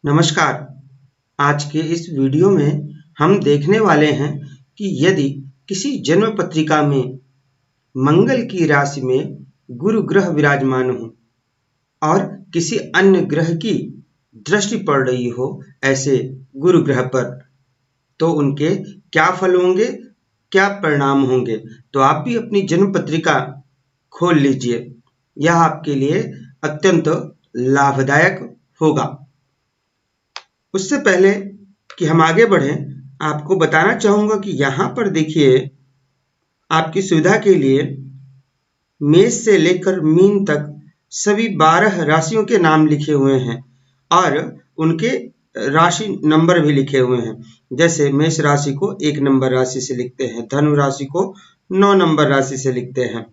नमस्कार। आज के इस वीडियो में हम देखने वाले हैं कि यदि किसी जन्म पत्रिका में मंगल की राशि में गुरु ग्रह विराजमान हो और किसी अन्य ग्रह की दृष्टि पड़ रही हो ऐसे गुरु ग्रह पर, तो उनके क्या फल होंगे, क्या परिणाम होंगे। तो आप भी अपनी जन्म पत्रिका खोल लीजिए, यह आपके लिए अत्यंत लाभदायक होगा। उससे पहले कि हम आगे बढ़ें, आपको बताना चाहूंगा कि यहाँ पर देखिए, आपकी सुविधा के लिए मेष से लेकर मीन तक सभी 12 राशियों के नाम लिखे हुए हैं और उनके राशि नंबर भी लिखे हुए हैं। जैसे मेष राशि को 1 नंबर राशि से लिखते हैं, धनु राशि को 9 नंबर राशि से लिखते हैं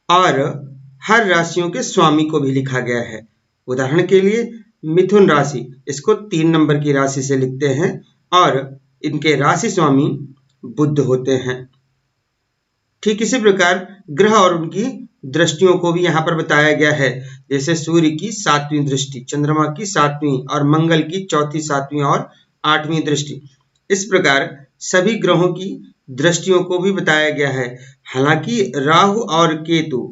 और हर राशियों के स्वामी को भी लिखा गया है। उदाहरण के लिए मिथुन राशि, इसको 3 नंबर की राशि से लिखते हैं और इनके राशि स्वामी बुध होते हैं। ठीक इसी प्रकार ग्रह और उनकी दृष्टियों को भी यहाँ पर बताया गया है। जैसे सूर्य की 7वीं दृष्टि, चंद्रमा की 7वीं और मंगल की 4th, 7वीं और 8वीं दृष्टि। इस प्रकार सभी ग्रहों की दृष्टियों को भी बताया गया है। हालांकि राहु और केतु,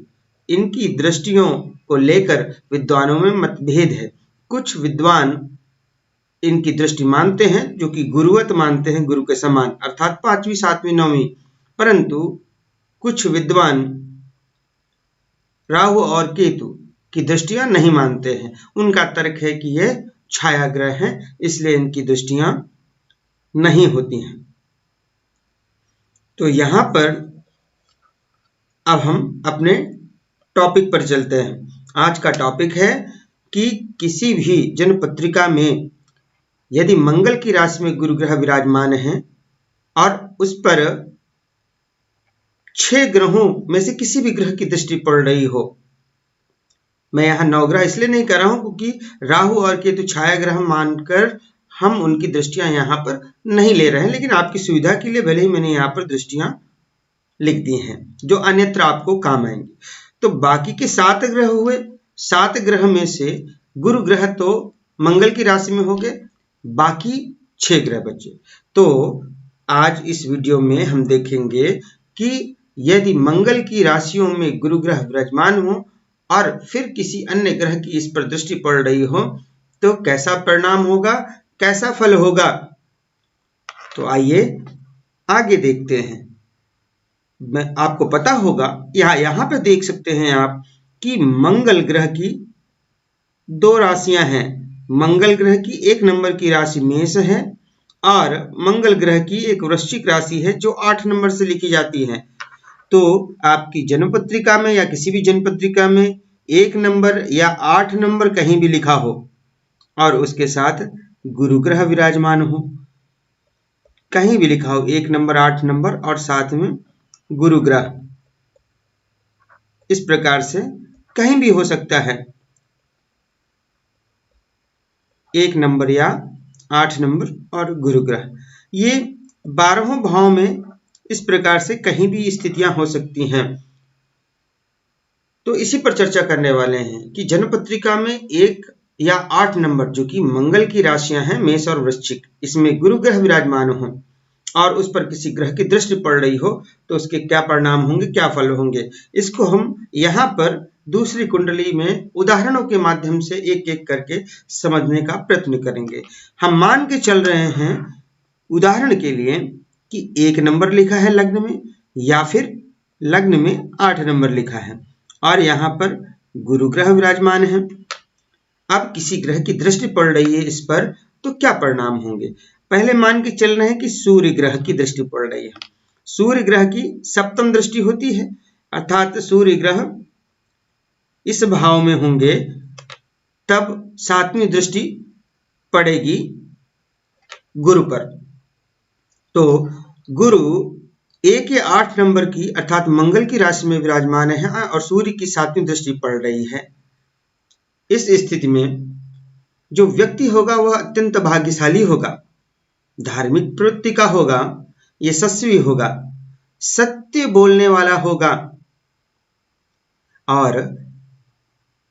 इनकी दृष्टियों को लेकर विद्वानों में मतभेद है। कुछ विद्वान इनकी दृष्टि मानते हैं, जो कि गुरुवत मानते हैं, गुरु के समान, अर्थात 5वीं, 7वीं, 9वीं। परंतु कुछ विद्वान राहु और केतु की दृष्टियां नहीं मानते हैं। उनका तर्क है कि ये छाया ग्रह हैं, इसलिए इनकी दृष्टियां नहीं होती हैं। तो यहां पर अब हम अपने टॉपिक पर चलते हैं। आज का टॉपिक है कि किसी भी जन्म पत्रिका में यदि मंगल की राशि में गुरु ग्रह विराजमान है और उस पर 6 ग्रहों में से किसी भी ग्रह की दृष्टि पड़ रही हो। मैं यहां 9 ग्रह इसलिए नहीं कर रहा हूं क्योंकि राहु और केतु छाया ग्रह मानकर हम उनकी दृष्टियां यहां पर नहीं ले रहे हैं, लेकिन आपकी सुविधा के लिए भले ही मैंने यहां पर दृष्टियां लिख दी हैं जो अन्यत्र आपको काम आएंगी। तो बाकी के 7 ग्रह हुए। 7 ग्रह में से गुरु ग्रह तो मंगल की राशि में हो गए, बाकी 6 ग्रह बचे। तो आज इस वीडियो में हम देखेंगे कि यदि मंगल की राशियों में गुरु ग्रह विराजमान हो और फिर किसी अन्य ग्रह की इस पर दृष्टि पड़ रही हो तो कैसा परिणाम होगा, कैसा फल होगा। तो आइए आगे देखते हैं। मैं आपको पता होगा, यहां पर देख सकते हैं आप कि मंगल ग्रह की 2 राशियां हैं। मंगल ग्रह की 1 नंबर की राशि मेष है और मंगल ग्रह की एक वृश्चिक राशि है जो 8 नंबर से लिखी जाती है। तो आपकी जन्म पत्रिका में या किसी भी जन्म पत्रिका में 1 नंबर या 8 नंबर कहीं भी लिखा हो और उसके साथ गुरु ग्रह विराजमान हो, कहीं भी लिखा हो 1 नंबर, 8 नंबर और साथ में गुरु ग्रह, इस प्रकार से कहीं भी हो सकता है। 1 नंबर या 8 नंबर और गुरु ग्रह, ये 12 भाव में इस प्रकार से कहीं भी स्थितियां हो सकती हैं। तो इसी पर चर्चा करने वाले हैं कि जन्म पत्रिका में 1 या 8 नंबर, जो कि मंगल की राशियां हैं मेष और वृश्चिक, इसमें गुरु ग्रह विराजमान हो और उस पर किसी ग्रह की दृष्टि पड़ रही हो तो उसके क्या परिणाम होंगे, क्या फल होंगे। इसको हम यहाँ पर दूसरी कुंडली में उदाहरणों के माध्यम से एक एक करके समझने का प्रयत्न करेंगे। हम मान के चल रहे हैं उदाहरण के लिए कि 1 नंबर लिखा है लग्न में या फिर लग्न में 8 नंबर लिखा है और यहाँ पर गुरु ग्रह विराजमान है। अब किसी ग्रह की दृष्टि पड़ रही है इस पर, तो क्या परिणाम होंगे। पहले मान के चल रहे हैं कि सूर्य ग्रह की दृष्टि पड़ रही है। सूर्य ग्रह की 7वीं दृष्टि होती है, अर्थात सूर्य ग्रह इस भाव में होंगे तब 7वीं दृष्टि पड़ेगी गुरु पर। तो गुरु 1 या 8 नंबर की अर्थात मंगल की राशि में विराजमान है और सूर्य की 7वीं दृष्टि पड़ रही है। इस स्थिति में जो व्यक्ति होगा वह अत्यंत भाग्यशाली होगा, धार्मिक प्रवृत्ति का होगा, यशस्वी होगा, सत्य बोलने वाला होगा और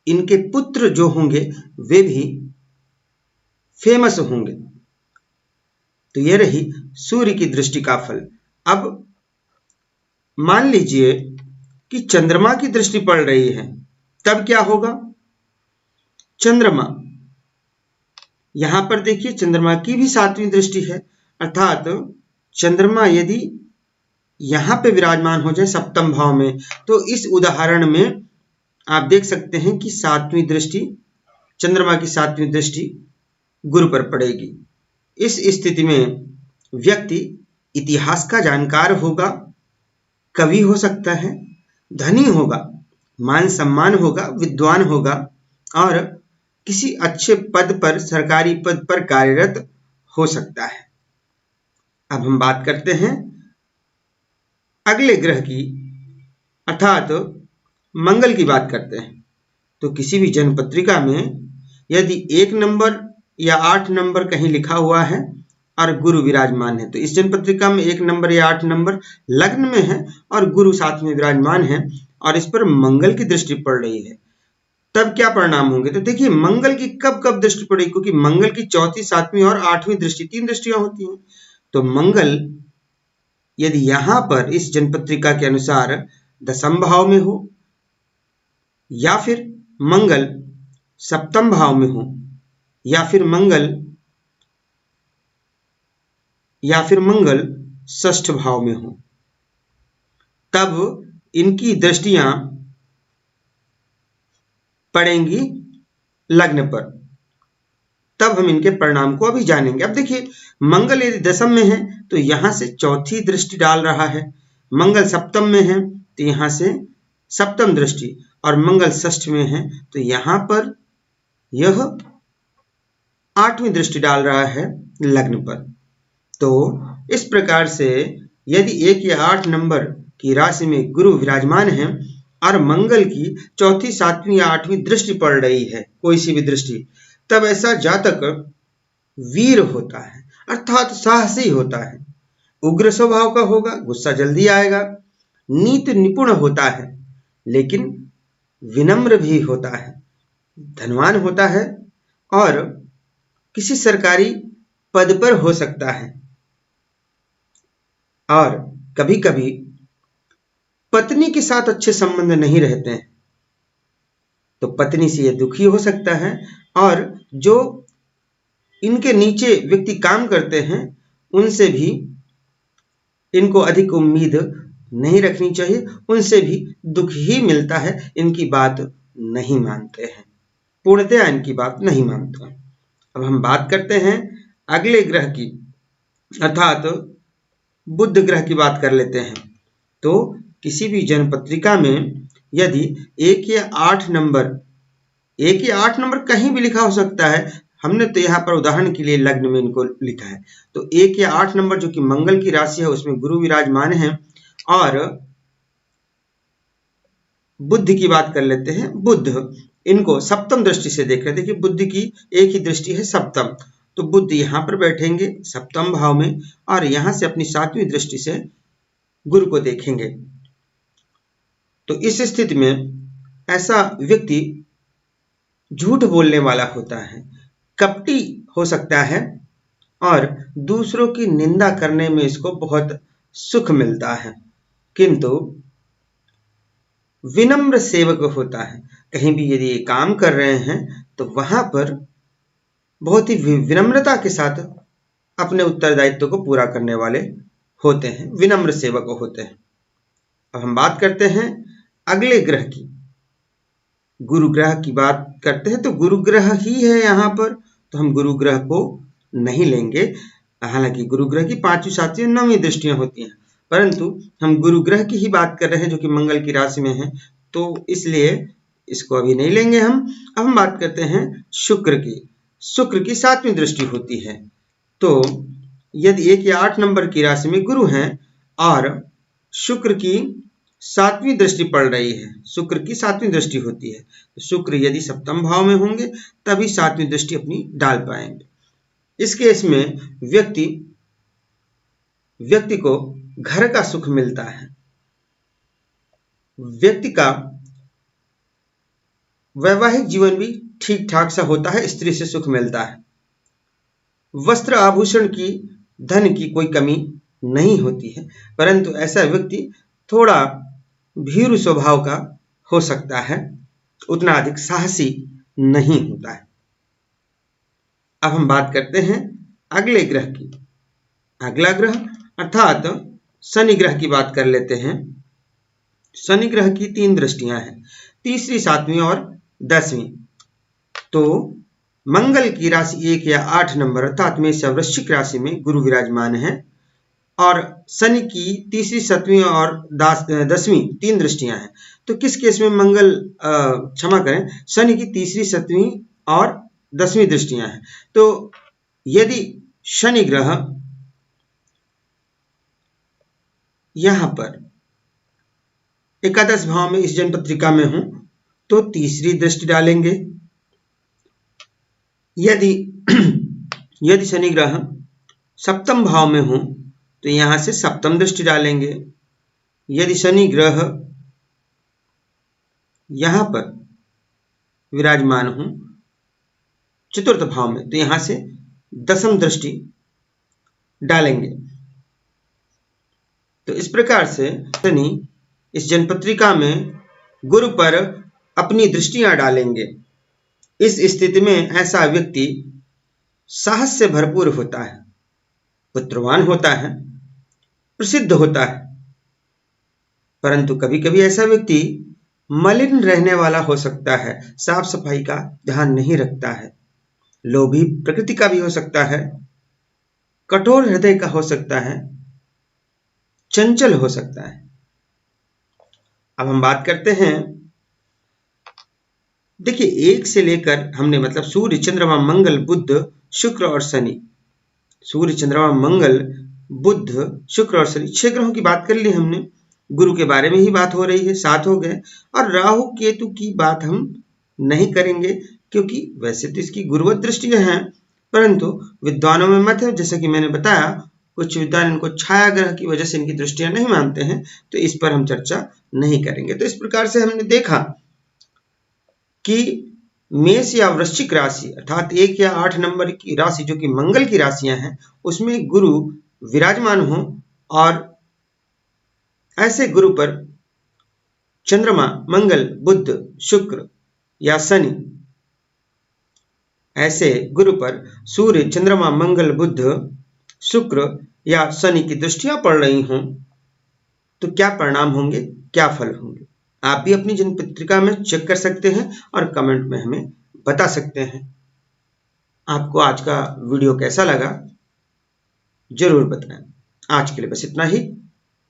इनके पुत्र जो होंगे वे भी फेमस होंगे। तो ये रही सूर्य की दृष्टि का फल। अब मान लीजिए कि चंद्रमा की दृष्टि पड़ रही है, तब क्या होगा? चंद्रमा, यहां पर देखिए चंद्रमा की भी 7वीं दृष्टि है, अर्थात चंद्रमा यदि यहां पे विराजमान हो जाए 7म भाव में, तो इस उदाहरण में आप देख सकते हैं कि 7वीं दृष्टि, चंद्रमा की 7वीं दृष्टि गुरु पर पड़ेगी। इस स्थिति में व्यक्ति इतिहास का जानकार होगा, कवि हो सकता है, धनी होगा, मान सम्मान होगा, विद्वान होगा और किसी अच्छे पद पर, सरकारी पद पर कार्यरत हो सकता है। अब हम बात करते हैं अगले ग्रह की, अर्थात मंगल की बात करते हैं। तो किसी भी जन्म पत्रिका में यदि 1 नंबर या 8 नंबर कहीं लिखा हुआ है और गुरु विराजमान है, तो इस जन्म पत्रिका में 1 नंबर या 8 नंबर लग्न में है और गुरु साथ में विराजमान है और इस पर मंगल की दृष्टि पड़ रही है, तब क्या परिणाम होंगे? तो देखिए मंगल की कब कब दृष्टि पड़ेगी, क्योंकि मंगल की 4वीं, 7वीं और 8वीं दृष्टि, 3 दृष्टियां होती हैं। तो मंगल यदि यहां पर इस जन्मपत्रिका के अनुसार 10म भाव में हो, या फिर मंगल 7म भाव में हो, या फिर मंगल 6ठ भाव में हो, तब इनकी दृष्टियां पड़ेंगी लग्न पर। तब हम इनके परिणाम को अभी जानेंगे। अब देखिए मंगल यदि 10म में है तो यहां से 4थी दृष्टि डाल रहा है, मंगल 7म में है तो यहां से 7म दृष्टि, और मंगल 6ठ में है तो यहां पर यह 8वीं दृष्टि डाल रहा है लग्न पर। तो इस प्रकार से यदि 1 या 8 नंबर की राशि में गुरु विराजमान है और मंगल की 4थी, 7वीं या 8वीं दृष्टि पड़ रही है, कोई सी भी दृष्टि, तब ऐसा जातक वीर होता है, अर्थात साहसी होता है, उग्र स्वभाव का होगा, गुस्सा जल्दी आएगा, नीति निपुण होता है, लेकिन विनम्र भी होता है, धनवान होता है और किसी सरकारी पद पर हो सकता है। और कभी कभी पत्नी के साथ अच्छे संबंध नहीं रहते हैं तो पत्नी से ये दुखी हो सकता है, और जो इनके नीचे व्यक्ति काम करते हैं उनसे भी इनको अधिक उम्मीद नहीं रखनी चाहिए, उनसे भी दुख ही मिलता है, इनकी बात नहीं मानते हैं, पूर्णतया इनकी बात नहीं मानते हैं। अब हम बात करते हैं अगले ग्रह की, अर्थात बुध ग्रह की बात कर लेते हैं। तो किसी भी जन्म पत्रिका में यदि 1 या 8 नंबर कहीं भी लिखा हो सकता है, हमने तो यहाँ पर उदाहरण के लिए लग्न में इनको लिखा है, तो 1 या 8 नंबर जो कि मंगल की राशि है उसमें गुरु विराजमान है। और बुध की बात कर लेते हैं, बुध इनको 7म दृष्टि से देख रहे हैं। देखिए बुध की एक ही दृष्टि है 7म, तो बुध यहाँ पर बैठेंगे 7म भाव में और यहां से अपनी 7वीं दृष्टि से गुरु को देखेंगे। तो इस स्थिति में ऐसा व्यक्ति झूठ बोलने वाला होता है, कपटी हो सकता है और दूसरों की निंदा करने में इसको बहुत सुख मिलता है, किंतु विनम्र सेवक होता है। कहीं भी यदि ये काम कर रहे हैं तो वहां पर बहुत ही विनम्रता के साथ अपने उत्तरदायित्व को पूरा करने वाले होते हैं, विनम्र सेवक होते हैं। अब हम बात करते हैं अगले ग्रह की, गुरु ग्रह की बात करते हैं। तो गुरु ग्रह ही है यहाँ पर, तो हम गुरु ग्रह को नहीं लेंगे, हालांकि गुरु ग्रह की 5वीं, 7वीं, 9वीं दृष्टियां होती हैं, परंतु हम गुरु ग्रह की ही बात कर रहे हैं जो कि मंगल की राशि में है, तो इसलिए इसको अभी नहीं लेंगे हम। अब हम बात करते हैं शुक्र की। शुक्र की 7वीं दृष्टि होती है। तो यदि 1 या 8 नंबर की राशि में गुरु हैं और शुक्र की 7वीं दृष्टि पड़ रही है, शुक्र की 7वीं दृष्टि होती है, तो शुक्र यदि 7म भाव में होंगे तभी 7वीं दृष्टि अपनी डाल पाएंगे। इस केस में व्यक्ति को घर का सुख मिलता है, व्यक्ति का वैवाहिक जीवन भी ठीक ठाक सा होता है, स्त्री से सुख मिलता है। वस्त्र आभूषण की, धन की कोई कमी नहीं होती है, परंतु ऐसा व्यक्ति थोड़ा भीरु स्वभाव का हो सकता है, उतना अधिक साहसी नहीं होता है। अब हम बात करते हैं अगले ग्रह की। अगला ग्रह अर्थात शनि ग्रह की बात कर लेते हैं। शनि ग्रह की 3 दृष्टियां हैं, तीसरी, 7वीं और 10वीं। तो मंगल की राशि 1 या 8 नंबर अर्थात मेष या वृश्चिक राशि में गुरु विराजमान है, और शनि की तीसरी, 7वीं और 10वीं 3 दृष्टियां हैं। तो किस केस में मंगल, क्षमा करें, शनि की तीसरी, 7वीं और 10वीं दृष्टियां हैं। तो यदि शनि ग्रह यहां पर एकादश भाव में इस जन्मपत्रिका में हो तो तीसरी दृष्टि डालेंगे। यदि यदि शनि ग्रह सप्तम भाव में हो तो यहां से सप्तम दृष्टि डालेंगे। यदि शनि ग्रह यहां पर विराजमान हो चतुर्थ भाव में तो यहां से दसम दृष्टि डालेंगे। तो इस प्रकार से शनि इस जन्मपत्रिका में गुरु पर अपनी दृष्टियां डालेंगे। इस स्थिति में ऐसा व्यक्ति साहस से भरपूर होता है, पुत्रवान होता है, प्रसिद्ध होता है, परंतु कभी कभी ऐसा व्यक्ति मलिन रहने वाला हो सकता है, साफ सफाई का ध्यान नहीं रखता है, लोभी प्रकृति का भी हो सकता है, कठोर हृदय का हो सकता है, चंचल हो सकता है। अब हम बात करते हैं, देखिए 1 से लेकर हमने मतलब सूर्य, चंद्रमा, मंगल, बुध, शुक्र और शनि, सूर्य, चंद्रमा, मंगल, बुध, शुक्र और शनि 6 ग्रहों की बात कर ली हमने। गुरु के बारे में ही बात हो रही है, 7 हो गए। और राहु केतु की बात हम नहीं करेंगे क्योंकि वैसे तो इसकी गुरुवत दृष्टियां हैं, परंतु विद्वानों में मत है, जैसा कि मैंने बताया, कुछ विद्वान इनको छाया ग्रह की वजह से इनकी दृष्टियां नहीं मानते हैं, तो इस पर हम चर्चा नहीं करेंगे। तो इस प्रकार से हमने देखा कि मेष या वृश्चिक राशि अर्थात 1 या 8 नंबर की राशि जो कि मंगल की राशियां हैं उसमें गुरु विराजमान हो, और ऐसे गुरु पर चंद्रमा, मंगल, बुध, शुक्र या शनि, ऐसे गुरु पर सूर्य, चंद्रमा, मंगल, बुध, शुक्र या शनि की दृष्टियां पड़ रही हों तो क्या परिणाम होंगे, क्या फल होंगे, आप भी अपनी जन्मपत्रिका में चेक कर सकते हैं और कमेंट में हमें बता सकते हैं। आपको आज का वीडियो कैसा लगा जरूर बताएं। आज के लिए बस इतना ही।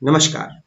नमस्कार।